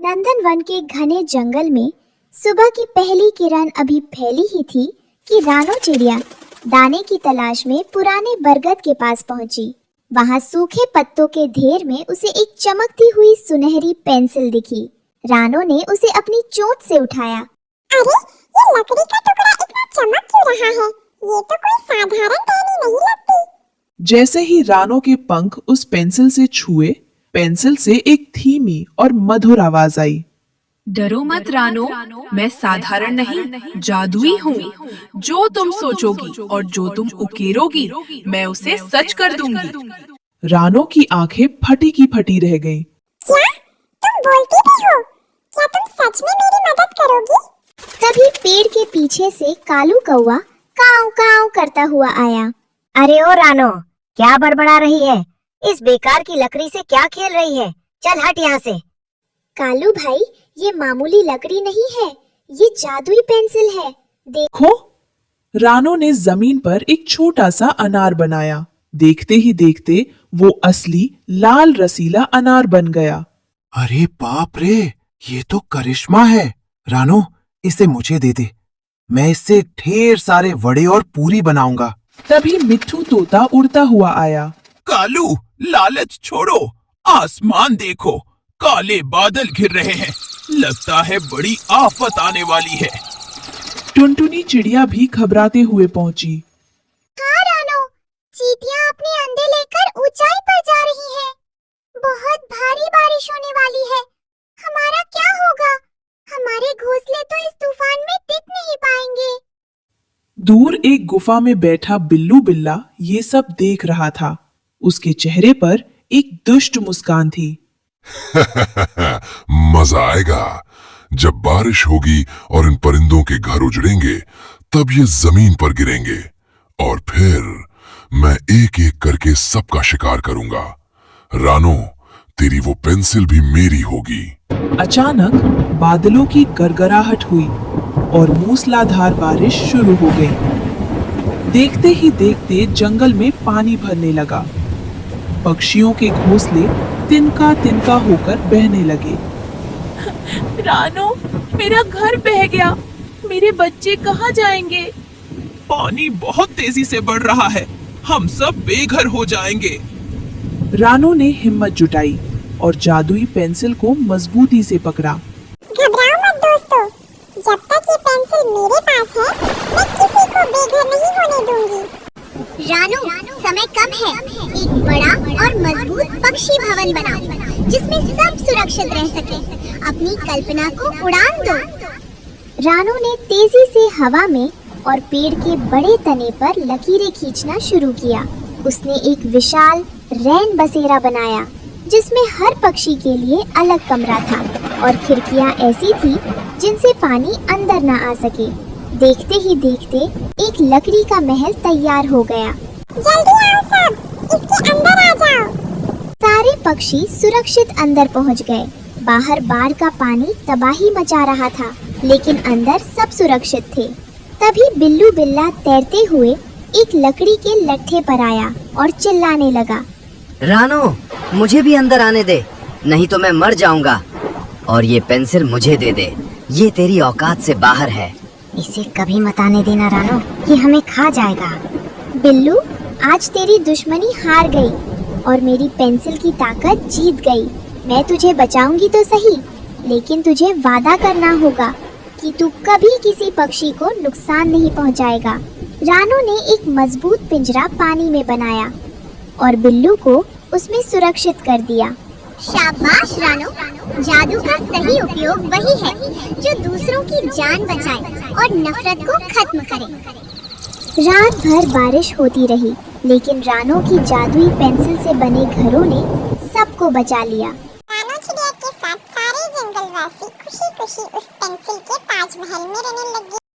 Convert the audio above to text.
नंदनवन के घने जंगल में सुबह की पहली किरण अभी फैली ही थी कि रानो चिड़िया दाने की तलाश में पुराने बरगद के पास पहुंची। वहां सूखे पत्तों के ढेर में उसे एक चमकती हुई सुनहरी पेंसिल दिखी। रानो ने उसे अपनी चोंच से उठाया। अरे, ये लकड़ी का टुकड़ा इतना चमक क्यों रहा है? ये तो कोई साधारण टहनी नहीं लगती। जैसे ही रानो के पंख उस पेंसिल से छुए, पेंसिल से एक धीमी और मधुर आवाज आई। डरो मत रानो, मैं साधारण नहीं, जादुई हूँ। जो तुम सोचोगी और जो तुम उकेरोगी, मैं उसे सच कर दूंगी। रानो की आंखें फटी की फटी रह गईं। क्या? तुम बोलती भी हो? क्या तुम सच में मेरी मदद करोगी? तभी पेड़ के पीछे से कालू कौवा काव काव करता हुआ आया। अरे ओ रानो, क्या बड़बड़ा रही है? इस बेकार की लकड़ी से क्या खेल रही है? चल हट यहाँ से। कालू भाई, ये मामूली लकड़ी नहीं है, ये जादुई पेंसिल है। देखो, रानो ने जमीन पर एक छोटा सा अनार बनाया। देखते ही देखते वो असली लाल रसीला अनार बन गया। अरे बाप रे, ये तो करिश्मा है। रानो, इसे मुझे दे दे। मैं इससे ढेर सारे वड़े और पूरी बनाऊंगा। तभी मिट्ठू तोता उड़ता हुआ आया। कालू, लालच छोड़ो, आसमान देखो, काले बादल घिर रहे हैं। लगता है बड़ी आफत आने वाली है। टुनटुनी चिड़िया भी घबराते हुए पहुंची। हाँ रानो, चींटियां अपने अंडे लेकर ऊंचाई पर जा रही हैं। बहुत भारी बारिश होने वाली है। हमारा क्या होगा? हमारे घोंसले तो इस तूफान में टिक नहीं पाएंगे। दूर एक गुफा में बैठा बिल्लू बिल्ला ये सब देख रहा था। उसके चेहरे पर एक दुष्ट मुस्कान थी। मजा आएगा जब बारिश होगी और इन परिंदों के घर उजड़ेंगे, तब ये जमीन पर गिरेंगे और फिर मैं एक एक करके सबका शिकार करूंगा। रानो, तेरी वो पेंसिल भी मेरी होगी। अचानक बादलों की गड़गड़ाहट हुई और मूसलाधार बारिश शुरू हो गई। देखते ही देखते जंगल में पानी भरने लगा। पक्षियों के घोंसले तिनका तिनका होकर बहने लगे। रानो, मेरा घर बह गया। मेरे बच्चे कहाँ जाएंगे? पानी बहुत तेजी से बढ़ रहा है, हम सब बेघर हो जाएंगे। रानो ने हिम्मत जुटाई और जादुई पेंसिल को मजबूती से पकड़ा। घबराओ मत दोस्तों, जब तक ये पेंसिल मेरे पास है, मैं किसी को बेघर नहीं होने दूंगी। रानो, समय कम है। एक बड़ा और मजबूत पक्षी भवन बनाओ, जिसमें सब सुरक्षित रह सके। अपनी कल्पना को उड़ान दो। रानो ने तेजी से हवा में और पेड़ के बड़े तने पर लकीरें खींचना शुरू किया। उसने एक विशाल रैन बसेरा बनाया, जिसमें हर पक्षी के लिए अलग कमरा था और खिड़कियां ऐसी थी जिनसे पानी अंदर न आ सके। देखते ही देखते एक लकड़ी का महल तैयार हो गया। जल्दी आओ सब, इसके अंदर आ जाओ। सारे पक्षी सुरक्षित अंदर पहुंच गए। बाहर बाढ़ का पानी तबाही मचा रहा था, लेकिन अंदर सब सुरक्षित थे। तभी बिल्लू बिल्ला तैरते हुए एक लकड़ी के लट्ठे पर आया और चिल्लाने लगा। रानो, मुझे भी अंदर आने दे, नहीं तो मैं मर जाऊंगा। और ये पेंसिल मुझे दे दे, ये तेरी औकात से बाहर है। इसे कभी मत आने देना रानो, ये हमें खा जाएगा। बिल्लू, आज तेरी दुश्मनी हार गई और मेरी पेंसिल की ताकत जीत गई। मैं तुझे बचाऊंगी तो सही, लेकिन तुझे वादा करना होगा कि तू कभी किसी पक्षी को नुकसान नहीं पहुंचाएगा। रानो ने एक मजबूत पिंजरा पानी में बनाया और बिल्लू को उसमें सुरक्षित कर दिया। शाबाश रानो, जादू का सही उपयोग वही है जो दूसरों की जान बचाए और नफरत को खत्म करे। रात भर बारिश होती रही, लेकिन रानो की जादुई पेंसिल से बने घरों ने सबको बचा लिया। रानो चिड़िया के साथ सारे जंगलवासी खुशी खुशी उस पेंसिल के ताजमहल में रहने लगे।